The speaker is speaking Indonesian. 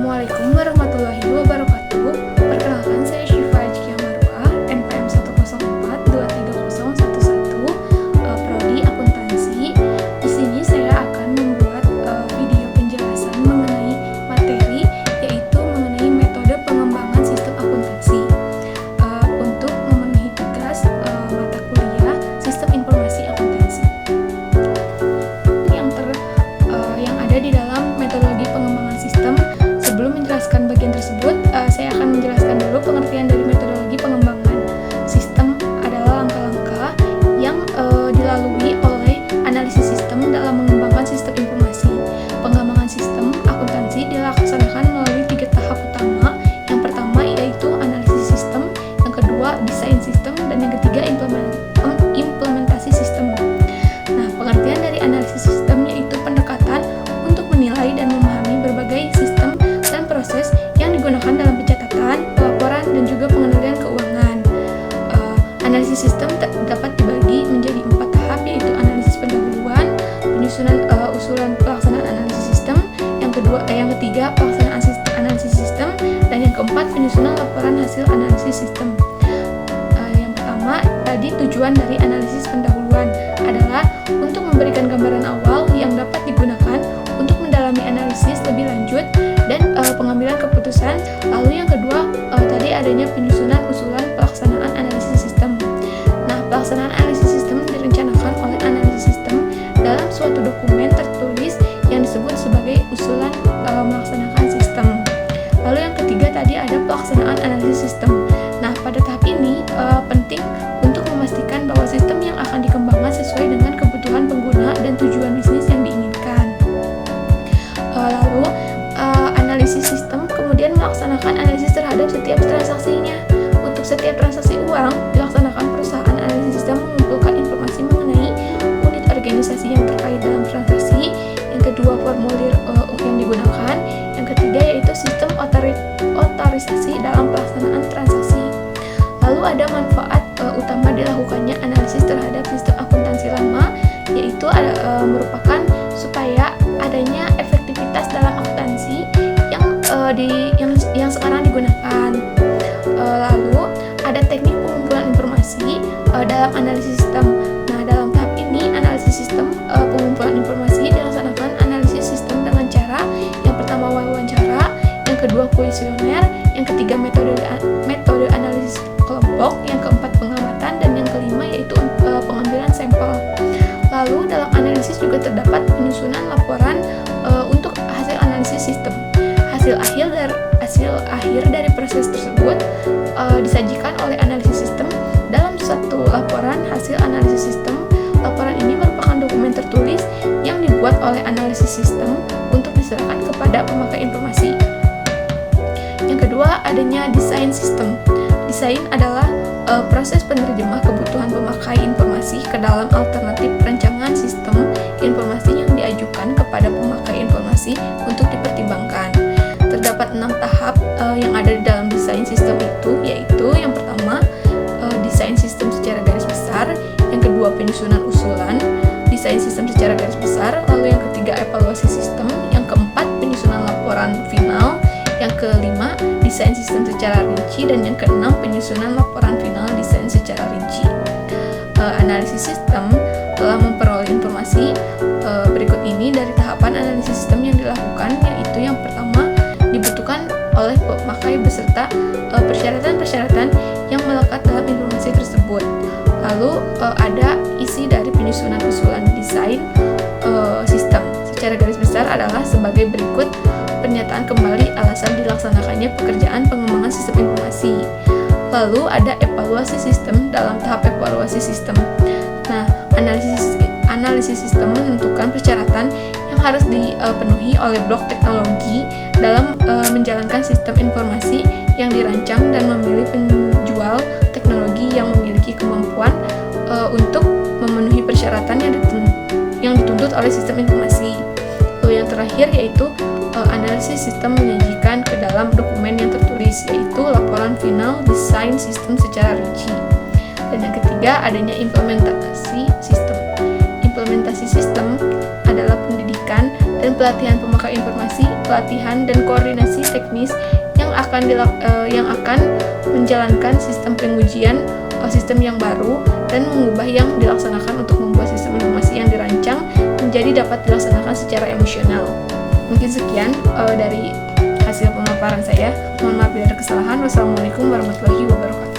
Assalamualaikum warahmatullahi wabarakatuh. Perkenalkan, saya Syifa Ajkia Marwah, NPM 104233011, Prodi Akuntansi. Di sini saya akan membuat video penjelasan mengenai materi, yaitu mengenai metode pengembangan sistem akuntansi untuk memenuhi tugas mata kuliah Sistem Informasi Akuntansi. Yang ada di dalam metodologi pengembangan sistem. Sebelum menjelaskan bagian tersebut, saya akan menjelaskan dulu pengertian dari metodologi pengembangan sistem adalah langkah-langkah yang dilalui oleh analisis sistem dalam mengembangkan sistem informasi. Pengembangan sistem akuntansi dilaksanakan melalui 3 tahap utama. Yang pertama yaitu analisis sistem, yang kedua desain sistem, dan yang ketiga implementasi sistem. Nah, pengertian dari analisis sistem yaitu pendekatan untuk menilai dan memahami berbagai sistem dan proses yang digunakan dalam pencatatan, pelaporan, dan juga pengendalian keuangan. Analisis sistem dapat dibagi menjadi 4 tahap, yaitu analisis pendahuluan, penyusunan usulan pelaksanaan analisis sistem, yang ketiga pelaksanaan analisis sistem, dan yang keempat penyusunan laporan hasil analisis sistem. Yang pertama tadi, tujuan dari analisis pendahuluan adalah untuk memberikan gambaran awal yang dapat digunakan untuk mendalami analisis lebih lanjut dan pengambilan keputusan. Lalu yang kedua tadi adanya penyusunan usulan pelaksanaan analisis sistem. Nah, pelaksanaan analisis sistem direncanakan oleh analisis sistem dalam suatu dokumen tertulis yang disebut sebagai usulan melaksanakan sistem. Lalu yang ketiga tadi ada pelaksanaan analisis sistem. Nah, pada tahap ini penting untuk memastikan bahwa sistem yang akan dikembangkan sesuai dengan kebutuhan pengguna dan tujuan bisnis yang diinginkan. Lalu analisis sistem kemudian melaksanakan analisis terhadap setiap transaksinya. Untuk setiap transaksi uang dilaksanakan perusahaan analisis sistem mengumpulkan informasi mengenai unit organisasi yang terkait dalam transaksi. Yang kedua, formulir yang digunakan. Yang ketiga yaitu sistem otorisasi dalam pelaksanaan transaksi. Lalu ada manfaat utama dilakukannya analisis terhadap sistem akuntansi lama, yaitu merupakan supaya adanya efektivitas dalam akuntansi yang sekarang digunakan. Lalu ada teknik pengumpulan informasi dalam analisis sistem. Nah, dalam tahap ini analisis sistem pengumpulan informasi dilaksanakan analisis sistem dengan cara yang pertama wawancara, yang kedua kuesioner, yang ketiga metode analisis kelompok, yang keempat pengamatan, dan yang kelima yaitu pengambilan sampel. Lalu dalam analisis juga terdapat penyusunan laporan untuk hasil analisis sistem. Hasil akhir dari proses tersebut disajikan oleh analisis sistem dalam satu laporan hasil analisis sistem. Laporan ini merupakan dokumen tertulis yang dibuat oleh analisis sistem untuk diserahkan kepada pemakai informasi. Yang kedua, adanya desain sistem. Desain adalah proses penerjemah kebutuhan pemakai informasi ke dalam alternatif rancangan sistem informasi yang diajukan kepada pemakai informasi untuk dipertimbangkan. Terdapat 6 tahap yang ada di dalam desain sistem itu, yaitu yang pertama desain sistem secara garis besar, yang kedua penyusunan usulan, desain sistem secara garis besar, lalu yang ketiga evaluasi sistem, yang keempat penyusunan laporan final, yang kelima desain sistem secara rinci, dan yang keenam penyusunan laporan final desain secara rinci. Analisis sistem telah memperoleh informasi berikut ini dari tahapan analisis sistem yang dilakukan, yaitu yang pertama dibutuhkan oleh pemakai beserta persyaratan-persyaratan yang melekat dalam informasi tersebut. Lalu ada isi dari penyusunan usulan desain sistem. Secara garis besar adalah sebagai berikut: pernyataan kembali alasan dilaksanakannya pekerjaan pengembangan sistem informasi. Lalu ada evaluasi sistem. Dalam tahap evaluasi sistem, nah analisis sistem menentukan persyaratan yang harus dipenuhi oleh blok teknologi dalam menjalankan sistem informasi yang dirancang dan memilih penjual teknologi yang memiliki kemampuan untuk memenuhi persyaratan yang dituntut oleh sistem informasi. Lalu yang terakhir yaitu analisis sistem menyajikan ke dalam dokumen yang tertulis, yaitu laporan final desain sistem secara rinci. Dan yang ketiga adanya implementasi sistem. Implementasi sistem adalah pendidikan dan pelatihan pemakai informasi, pelatihan dan koordinasi teknis yang akan menjalankan sistem pengujian sistem yang baru dan mengubah yang dilaksanakan untuk membuat sistem informasi yang dirancang menjadi dapat dilaksanakan secara emosional. Mungkin sekian dari hasil pemaparan saya. Mohon maaf bila ada kesalahan. Wassalamualaikum warahmatullahi wabarakatuh.